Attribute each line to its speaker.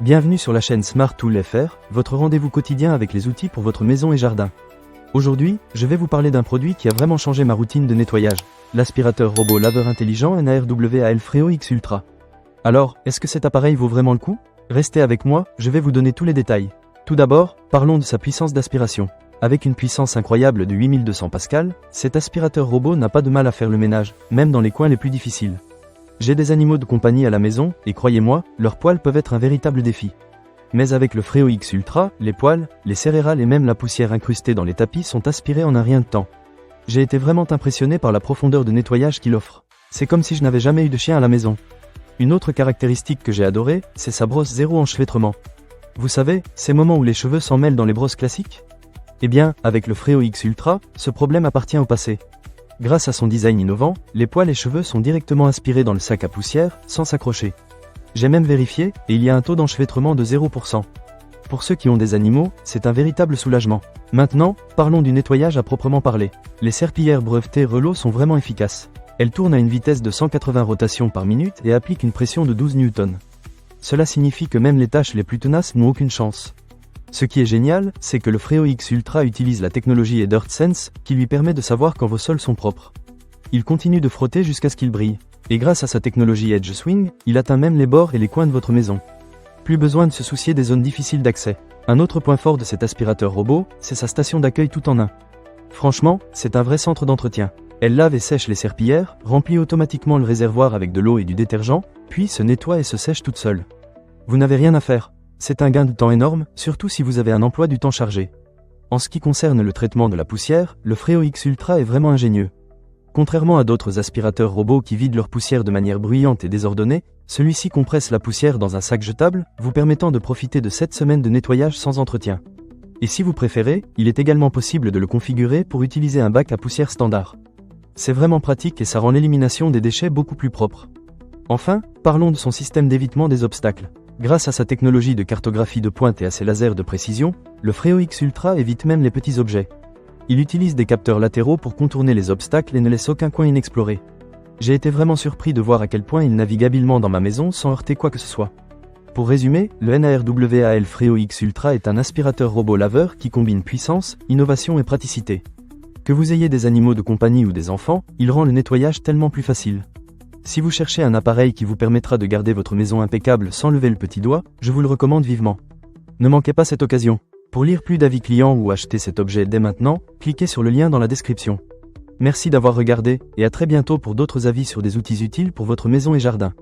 Speaker 1: Bienvenue sur la chaîne Smart Tool FR, votre rendez-vous quotidien avec les outils pour votre maison et jardin. Aujourd'hui, je vais vous parler d'un produit qui a vraiment changé ma routine de nettoyage, l'aspirateur robot laveur intelligent NARWAL Freo X Ultra. Alors, est-ce que cet appareil vaut vraiment le coup? Restez avec moi, je vais vous donner tous les détails. Tout d'abord, parlons de sa puissance d'aspiration. Avec une puissance incroyable de 8200 Pascal, cet aspirateur robot n'a pas de mal à faire le ménage, même dans les coins les plus difficiles. J'ai des animaux de compagnie à la maison, et croyez-moi, leurs poils peuvent être un véritable défi. Mais avec le Freo X Ultra, les poils, les céréales et même la poussière incrustée dans les tapis sont aspirés en un rien de temps. J'ai été vraiment impressionné par la profondeur de nettoyage qu'il offre. C'est comme si je n'avais jamais eu de chien à la maison. Une autre caractéristique que j'ai adorée, c'est sa brosse zéro enchevêtrement. Vous savez, ces moments où les cheveux s'en mêlent dans les brosses classiques? Eh bien, avec le Freo X Ultra, ce problème appartient au passé. Grâce à son design innovant, les poils et cheveux sont directement aspirés dans le sac à poussière, sans s'accrocher. J'ai même vérifié, et il y a un taux d'enchevêtrement de 0%. Pour ceux qui ont des animaux, c'est un véritable soulagement. Maintenant, parlons du nettoyage à proprement parler. Les serpillères brevetées Relo sont vraiment efficaces. Elles tournent à une vitesse de 180 rotations par minute et appliquent une pression de 12 newtons. Cela signifie que même les tâches les plus tenaces n'ont aucune chance. Ce qui est génial, c'est que le Freo X Ultra utilise la technologie EdEarthSense, qui lui permet de savoir quand vos sols sont propres. Il continue de frotter jusqu'à ce qu'il brille. Et grâce à sa technologie Edge Swing, il atteint même les bords et les coins de votre maison. Plus besoin de se soucier des zones difficiles d'accès. Un autre point fort de cet aspirateur robot, c'est sa station d'accueil tout en un. Franchement, c'est un vrai centre d'entretien. Elle lave et sèche les serpillères, remplit automatiquement le réservoir avec de l'eau et du détergent, puis se nettoie et se sèche toute seule. Vous n'avez rien à faire. C'est un gain de temps énorme, surtout si vous avez un emploi du temps chargé. En ce qui concerne le traitement de la poussière, le Freo X Ultra est vraiment ingénieux. Contrairement à d'autres aspirateurs robots qui vident leur poussière de manière bruyante et désordonnée, celui-ci compresse la poussière dans un sac jetable, vous permettant de profiter de 7 semaines de nettoyage sans entretien. Et si vous préférez, il est également possible de le configurer pour utiliser un bac à poussière standard. C'est vraiment pratique et ça rend l'élimination des déchets beaucoup plus propre. Enfin, parlons de son système d'évitement des obstacles. Grâce à sa technologie de cartographie de pointe et à ses lasers de précision, le Freo X Ultra évite même les petits objets. Il utilise des capteurs latéraux pour contourner les obstacles et ne laisse aucun coin inexploré. J'ai été vraiment surpris de voir à quel point il navigue habilement dans ma maison sans heurter quoi que ce soit. Pour résumer, le NARWAL Freo X Ultra est un aspirateur robot laveur qui combine puissance, innovation et praticité. Que vous ayez des animaux de compagnie ou des enfants, il rend le nettoyage tellement plus facile. Si vous cherchez un appareil qui vous permettra de garder votre maison impeccable sans lever le petit doigt, je vous le recommande vivement. Ne manquez pas cette occasion. Pour lire plus d'avis clients ou acheter cet objet dès maintenant, cliquez sur le lien dans la description. Merci d'avoir regardé, et à très bientôt pour d'autres avis sur des outils utiles pour votre maison et jardin.